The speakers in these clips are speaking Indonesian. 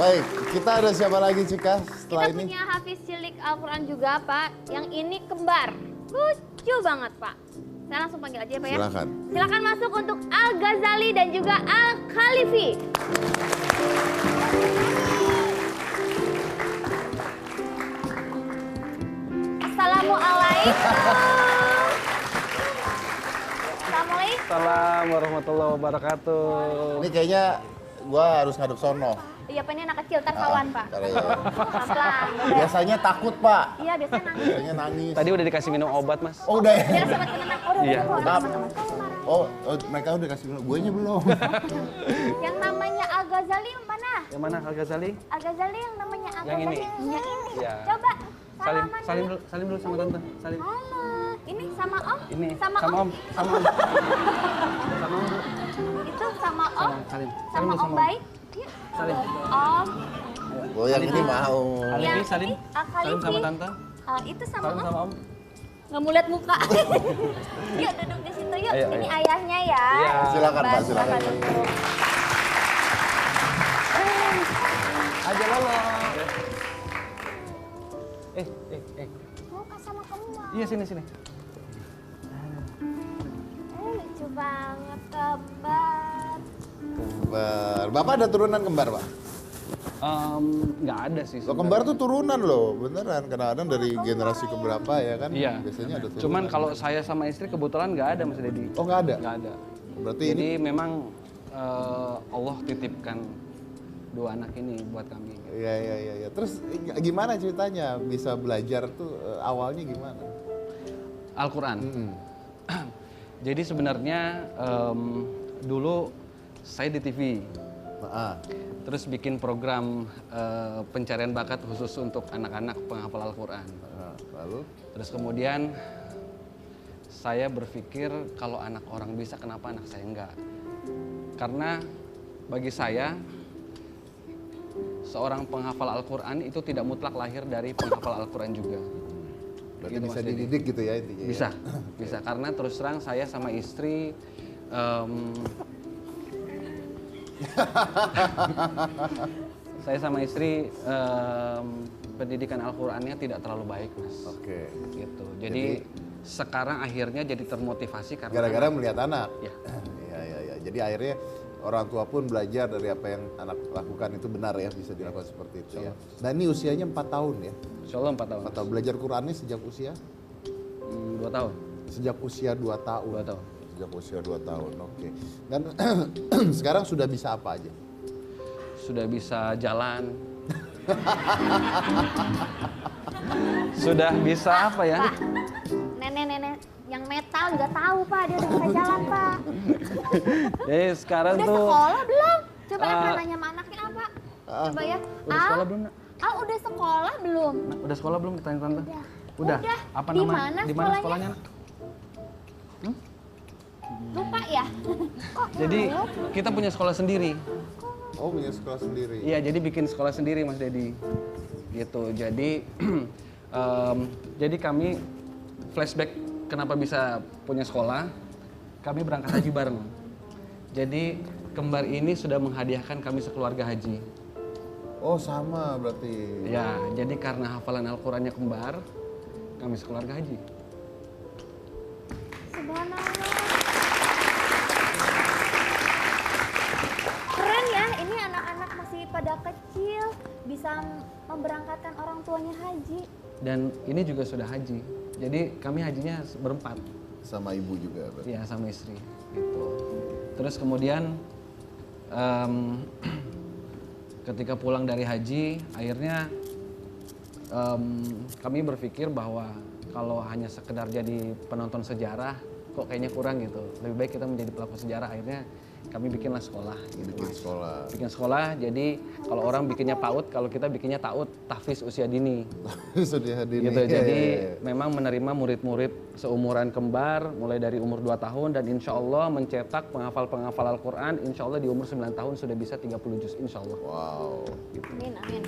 Baik, kita ada siapa lagi Cika setelah Kita ini? punya Hafiz cilik Al-Quran juga Pak, yang ini kembar. Lucu banget Pak. Saya langsung panggil aja ya Pak ya. Silakan. Silakan masuk untuk Al-Ghazali dan juga Al-Khalifi. Assalamualaikum. Assalamualaikum. Assalamualaikum warahmatullahi wabarakatuh. Ini kayaknya gua harus ngadep sono. Iya Pak, ini anak kecil, ntar kawan Pak. Karena Pelan-pelan. biasanya takut Pak. Iya biasanya nangis. Biasanya nangis. Tadi udah dikasih minum obat, Mas. Oh udah ya? Biar sobat tenang. Oh udah Iya. dulu, Maaf. teman-teman. Kamu marah. Oh, mereka udah kasih minum. Guanya belum. Yang namanya Al-Ghazali yang mana? Yang mana Al-Ghazali? Al-Ghazali yang namanya Al-Ghazali. Yang ini? Yang ini. Iya. Coba Salim, salaman salim dulu. dulu, salim dulu sama tante. Salim. Halo. Ini sama Om? Ini Sama Om? sama Om. Sama Om. Sama Om. Itu sama Om? Salim. Salim Sama dulu Om sama Om. baik? Yuk. Salim. Om. Oh yang ini mau. Khalifi, Yang salim. ini, Al-Khalifi. Salim sama tante. Itu sama Salim Om? sama Om. Nggak mau lihat muka. Yuk duduk di situ yuk. Ayo, Ini ayo. ayahnya ya. Iya. Silakan, Pak, Mbak, silakan. duduk. Aja lolo. Mau sama kamu mau? Iya sini sini. Lucu banget kembar. Kembar. Bapak ada turunan kembar Pak? Nggak ada sih. Lo kembar tuh turunan loh, beneran. Kadang-kadang dari generasi keberapa ya kan? Iya. Biasanya ada turunan. Cuman kalau saya sama istri kebetulan nggak ada, Mas Dedi. Oh nggak ada? Nggak ada. Berarti Jadi ini. memang Allah titipkan dua anak ini buat kami. Iya. Terus gimana ceritanya bisa belajar tuh awalnya gimana? Al-Quran. Jadi sebenarnya dulu saya di TV, terus bikin program pencarian bakat khusus untuk anak-anak penghafal Al-Quran. Lalu? Terus kemudian saya berpikir kalau anak orang bisa, kenapa anak saya enggak? Karena bagi saya seorang penghafal Al-Quran itu tidak mutlak lahir dari penghafal Al-Quran juga. Berarti Gitu, bisa Mas Dedi. dididik gitu ya intinya? Bisa, Ya? bisa. Karena terus terang saya sama istri saya sama istri pendidikan Al-Qurannya tidak terlalu baik, Mas. Oke. Gitu. Jadi sekarang akhirnya jadi termotivasi karena Gara-gara melihat anak? Ya. Iya. Jadi akhirnya orang tua pun belajar dari apa yang anak lakukan itu benar ya, bisa dilakukan seperti itu ya. Dan ini usianya 4 tahun ya? Insya Allah 4 tahun. 4 tahun. Belajar Qurannya sejak usia? 2 tahun. Sejak usia 2 tahun? 2 tahun. Sejak usia 2 tahun, oke. Dan sekarang sudah bisa apa aja? Sudah bisa jalan. Sudah bisa apa ya? Pak, nenek-nenek yang metal juga tahu Pak, dia udah bisa jalan Pak. Jadi sekarang Udah tuh sekolah belum? Coba pernah nanya sama anaknya apa? Coba ya. udah sekolah belum, Nak? Al udah sekolah belum? Nak, udah sekolah belum ditanya tante? Udah. Apa Di nama? mana Di mana sekolahnya? sekolahnya? Lupa ya? Kok Jadi tahu? kita punya sekolah sendiri. Oh, punya sekolah sendiri? Iya, jadi bikin sekolah sendiri, Mas Dedi. Gitu. Jadi jadi kami flashback kenapa bisa punya sekolah. Kami berangkat haji bareng. Jadi kembar ini sudah menghadiahkan kami sekeluarga haji. Oh, sama berarti. Ya, jadi karena hafalan Al-Qurannya kembar, kami sekeluarga haji. Subhanallah. Keren ya, ini anak-anak masih pada kecil bisa memberangkatkan orang tuanya haji. Dan ini juga sudah haji. Jadi kami hajinya berempat. Sama ibu juga berarti? Iya, sama istri. Gitu. Terus kemudian ketika pulang dari haji, akhirnya kami berpikir bahwa kalau hanya sekedar jadi penonton sejarah, kok kayaknya kurang gitu. Lebih baik kita menjadi pelaku sejarah. Akhirnya kami bikinlah sekolah. Gitu, Bikin Mas. sekolah. Bikin sekolah, jadi kalau orang bikinnya PAUD, kalau kita bikinnya TAUD, tahfiz usia dini. Sudah hadir Gitu. nih. Jadi Iya. memang menerima murid-murid seumuran kembar mulai dari umur 2 tahun dan insya Allah mencetak penghafal-penghafal Al-Quran insya Allah di umur 9 tahun sudah bisa 30 juz insya Allah. Wow. Amin, amin.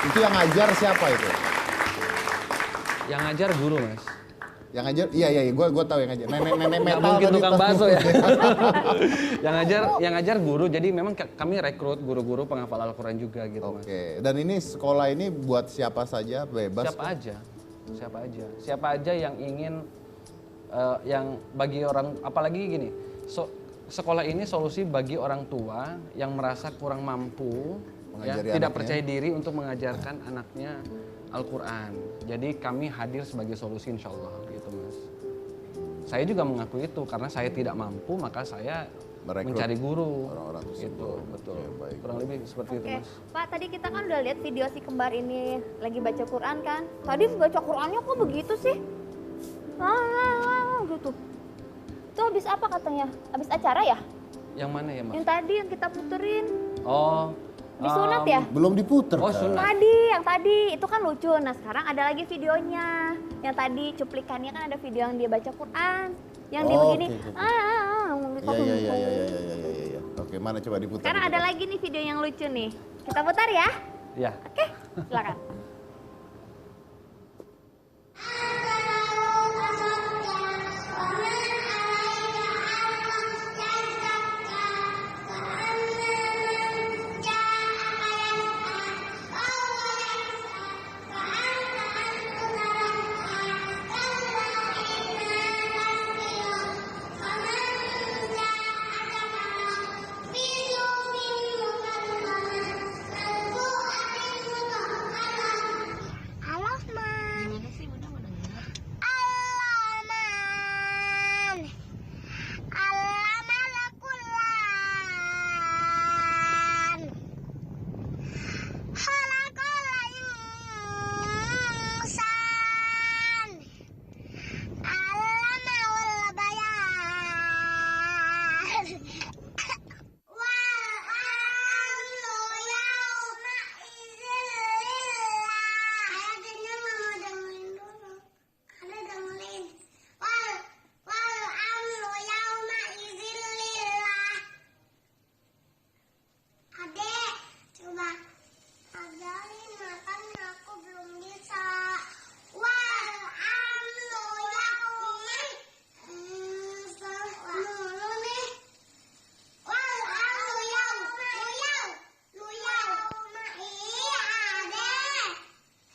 Itu yang ngajar siapa itu? Yang ngajar guru, Mas. Yang ngajar, iya, gue tahu yang ngajar. Nenek Nggak metal mungkin tadi tukang tuh. bakso ya. yang ngajar guru, jadi memang kami rekrut guru-guru penghafal Al-Quran juga gitu Mas. Oke, dan ini sekolah ini buat siapa saja, bebas? Siapa aja yang ingin, yang bagi orang, apalagi gini, sekolah ini solusi bagi orang tua yang merasa kurang mampu, ya, Mengajari tidak anaknya. percaya diri untuk mengajarkan anaknya Al-Quran. Jadi kami hadir sebagai solusi insya Allah gitu Mas. Saya juga mengakui itu karena saya tidak mampu maka saya Merekrut mencari guru. orang-orang tersebut. Gitu, betul. Oke, baik. Kurang lebih seperti itu Oke, Mas. Pak, tadi kita kan udah lihat video si kembar ini lagi baca Quran kan? Tadi baca Qurannya kok begitu sih? Gitu. Itu habis apa katanya? Habis acara ya? Yang mana ya Mbak? Yang tadi yang kita puterin. Oh. Disunat ya? Belum diputer. Oh, Kak. sunat. Yang tadi itu kan lucu. Nah sekarang ada lagi videonya. Yang tadi cuplikannya kan ada video yang dia baca Quran. Yang dia Oh, begini. oke. Iya. Oke, mana coba diputar. Sekarang ada lagi nih video yang lucu nih. Kita putar ya. Ya. Oke, silakan.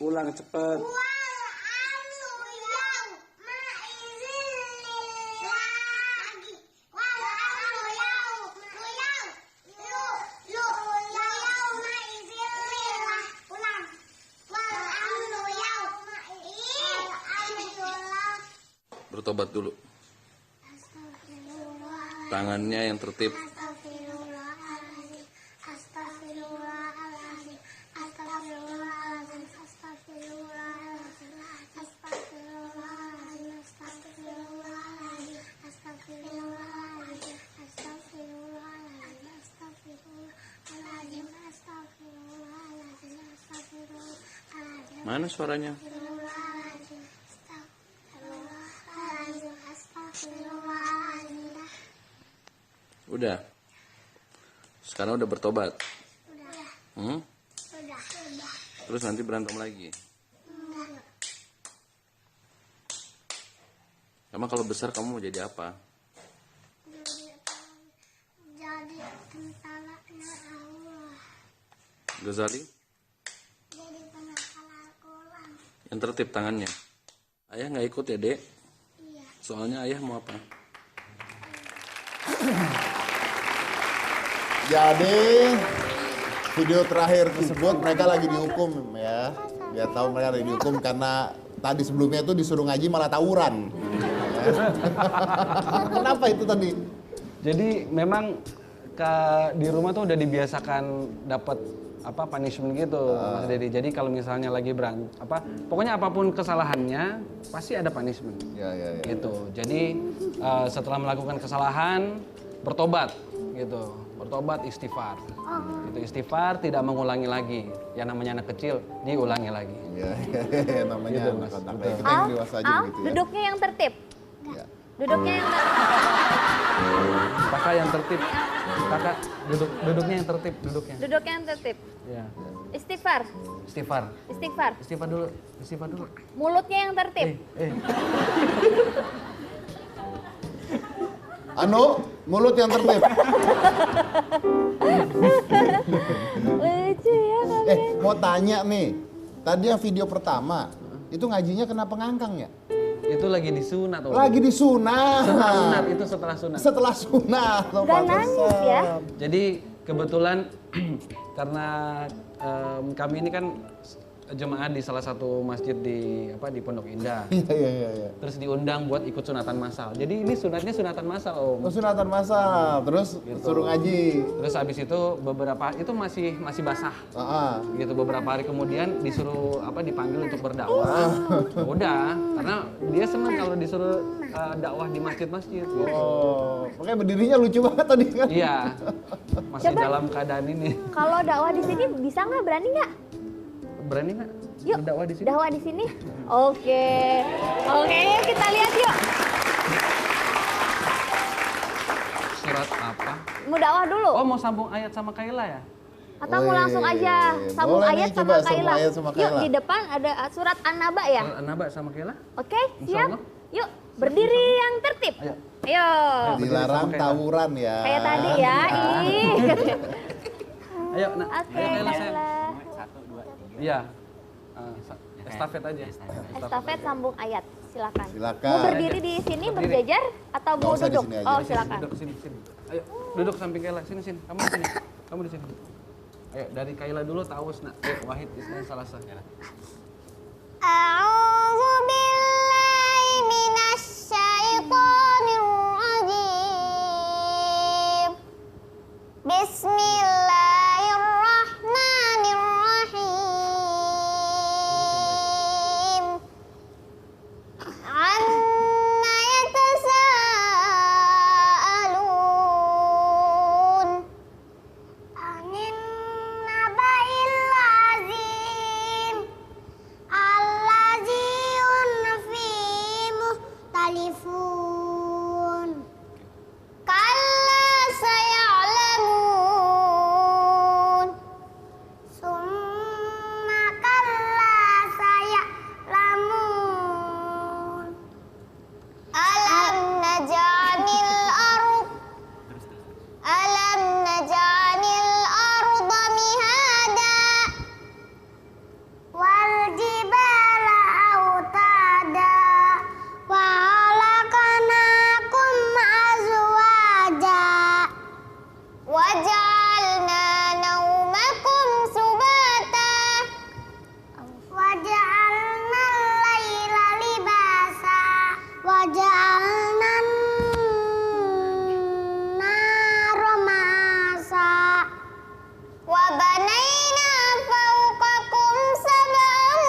Ulang cepet. Bertobat dulu. Tangannya yang tertib. Mana suaranya? Udah. Sekarang udah bertobat. Hmm? Terus nanti berantem lagi. Emang kalau besar kamu mau jadi apa? Jadi tentaranya Allah. Ghazali? Jadi penghafal Al-Quran. Yang tertib tangannya. Ayah nggak ikut ya, Dek? Iya. Soalnya ayah mau apa? Jadi video terakhir tersebut mereka lagi dihukum ya. Biar tahu mereka lagi dihukum karena tadi sebelumnya itu disuruh ngaji malah tawuran. Ya. Kenapa itu tadi? Jadi memang di rumah tuh udah dibiasakan dapat punishment gitu Mas Dedi. Jadi kalau misalnya lagi pokoknya apapun kesalahannya pasti ada punishment. Ya. Gitu. Jadi setelah melakukan kesalahan bertobat gitu. Bertobat istighfar. Itu istighfar tidak mengulangi lagi. Yang namanya anak kecil diulangi lagi. Ya, namanya Gitu, Mas. anak-anak. Betul. Kita yang dewasa aja Al, begitu ya. duduknya yang tertib. Ya. Duduknya yang tertib. Kakak yang tertib. Kakak duduknya yang tertib duduknya. Duduknya yang tertib. Ya. Istighfar. Istighfar. Istighfar. Istighfar dulu. Istighfar dulu. Mulutnya yang tertib. Mulut yang tertib. Lucu ya kalian. Mau tanya nih. Tadi yang video pertama, itu ngajinya kenapa ngangkang ya? Itu lagi disunat. Om. Lagi disunat. Setelah sunat, itu setelah sunat. Setelah sunat. Gak nangis ya? Jadi kebetulan karena kami ini kan jemaah di salah satu masjid di Pondok Indah. Iya. Terus diundang buat ikut sunatan massal. Jadi ini sunatnya sunatan massal, Om. Oh, sunatan massal, terus suruh ngaji. Terus habis itu beberapa itu masih basah. Gitu beberapa hari kemudian disuruh dipanggil untuk berdakwah. Udah, karena dia senang kalau disuruh dakwah di masjid-masjid gitu. Oh, makanya berdirinya lucu banget tadi kan? Iya. Masih Coba. dalam keadaan ini. Kalau dakwah di sini bisa nggak? Berani nggak? Berani nggak? Yuk, Berdakwah di sini? dakwah di sini. Oke, yuk kita lihat yuk. Surat apa? Mau dakwah dulu? Oh, mau sambung ayat sama Kaila ya? Atau mau langsung aja sambung Boleh ayat nih, sama coba sambung Kaila? ayat sama Yuk, Kaila. di depan ada surat An-Naba ya? Surat An-Naba sama Kaila? Oke, Insya siap. Allah. Yuk, berdiri yang tertib. Ayo. Ayo. Dilarang Sama Kaila. tawuran ya. Kayak tadi ya. Ih. Ayo, nak. Oke, Ayo, Kaila, sayang. Kaila. Iya. Estafet aja. Estafet sambung ayat. Silakan. Silakan. Mau berdiri di sini berjajar atau Nggak mau usah di duduk? sini aja. Oh, Di silakan. Duduk sini. Ayo, duduk samping Kaila. Sini. Kamu di sini. Kamu di sini. Ayo, dari Kaila dulu Tawus, nak. Wahid Isnan Salasa. A'udzu billahi minasy syaithanir rajim. Bismillahirrahmanirrahim. Amma yatasaalun. Anin naba'il azim. Allaziun fi mukhtalifun. Kalla saya'lamun. Summa kalla saya'lamun. Alam naj'alil arda mihada wal jibala autada wa khalaqnakum azwaja wa ja'alna naumakum subata wa ja'alna al-laila libasa wa ja'alna an-nara ma'asa wa banayna fawqakum sab'an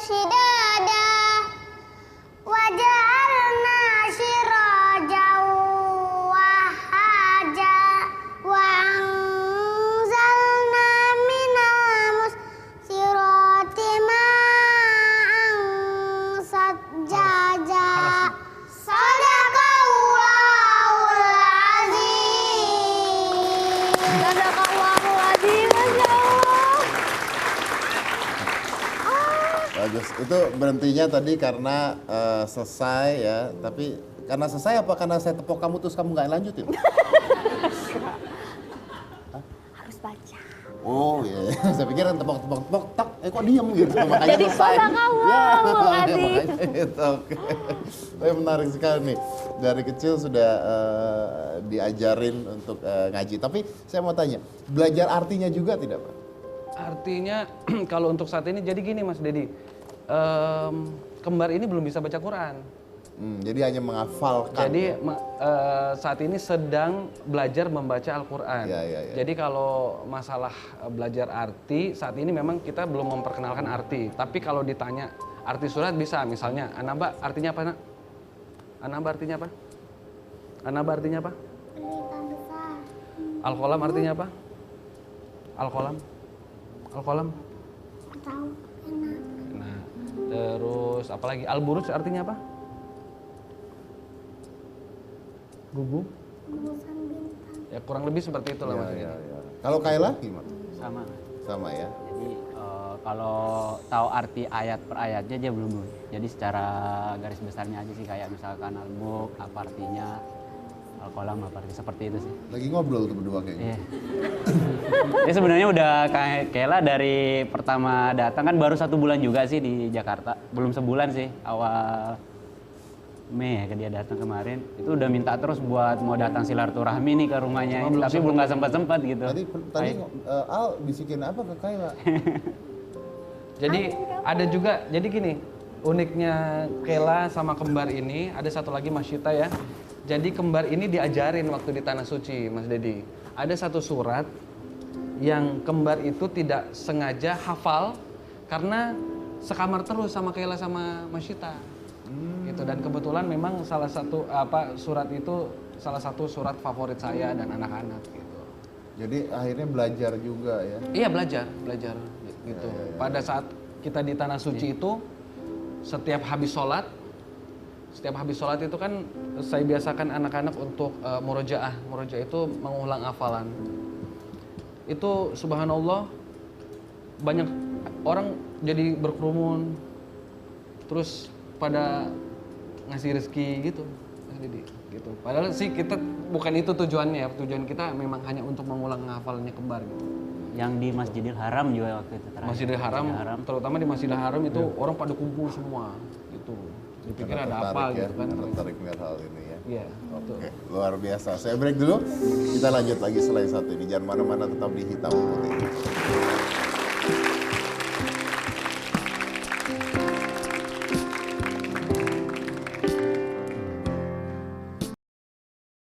shidada wa ja'alna sirajan wahaja wa anzalna minal musirati ma'an sajjaja. Sadaqallahul azim. Sadaqallahul azim. Masya Allah. Bagus. Itu berhentinya tadi karena selesai ya. Tapi karena selesai apa karena saya tepok kamu terus kamu nggak lanjutin? Harus baca. Oh iya. Saya pikir kan tepok tak. Kok diem gitu. Makanya Jadi selesai. sadaqallahul azim. Makanya itu oke. Tapi menarik sekali nih. Dari kecil sudah diajarin untuk ngaji. Tapi saya mau tanya, belajar artinya juga tidak, Pak? Artinya kalau untuk saat ini jadi gini Mas Dedi. Kembar ini belum bisa baca Quran. Jadi hanya menghafalkan. Jadi saat ini sedang belajar membaca Al-Quran. Ya. Jadi kalau masalah belajar arti, saat ini memang kita belum memperkenalkan arti. Tapi kalau ditanya arti surat bisa, misalnya An-Naba artinya apa, Nak? An-Naba artinya apa? An-Naba artinya apa? Berita besar. Al-Qalam artinya apa? Al-Qalam? Al-Qalam? Tahu enak. Nah, terus apalagi Al-Buruj artinya apa? Gugu? Gugusan bintang. Ya kurang lebih seperti itulah maksudnya. Kalau Kaila gimana? Sama. Sama ya. Jadi kalau tahu arti ayat per ayatnya dia belum. Jadi secara garis besarnya aja sih, kayak misalkan al-mulk apa artinya, al-qalam apa artinya, seperti itu sih. Lagi ngobrol tuh berdua kayaknya. Iya. Dia sebenarnya udah kayak Kela dari pertama datang kan baru 1 bulan juga sih di Jakarta. Belum sebulan sih, awal Mei ya dia datang kemarin. Itu udah minta terus buat mau datang silaturahmi nih ke rumahnya ini, tapi belum nggak sempat gitu. Tadi Al bisikin apa ke Kayla? Jadi ada juga, jadi gini, uniknya Kela sama kembar ini, ada satu lagi Mas Syita ya. Jadi kembar ini diajarin waktu di Tanah Suci, Mas Dedi. Ada satu surat yang kembar itu tidak sengaja hafal karena sekamar terus sama Kela sama Mas Syita. Gitu, dan kebetulan memang salah satu surat itu salah satu surat favorit saya dan anak-anak gitu. Jadi akhirnya belajar juga ya. Iya, belajar gitu. Pada saat kita di Tanah Suci itu setiap habis sholat itu kan saya biasakan anak-anak untuk murojaah. Murojaah itu mengulang hafalan. Itu subhanallah banyak orang jadi berkerumun, terus pada ngasih rezeki gitu, Mas Didi, gitu. Padahal sih kita bukan itu tujuannya. Tujuan kita memang hanya untuk mengulang hafalannya kembar gitu. Yang di Masjidil Haram juga waktu itu terakhir. Masjidil Haram, terutama di Masjidil Haram itu orang pada kumpul semua gitu. Dipikir ada apa ya, gitu kan. tertarik melihat hal ini ya. Iya. Oke, luar biasa. Saya break dulu. Kita lanjut lagi selain satu ini. Jangan mana-mana, tetap di Hitam Putih.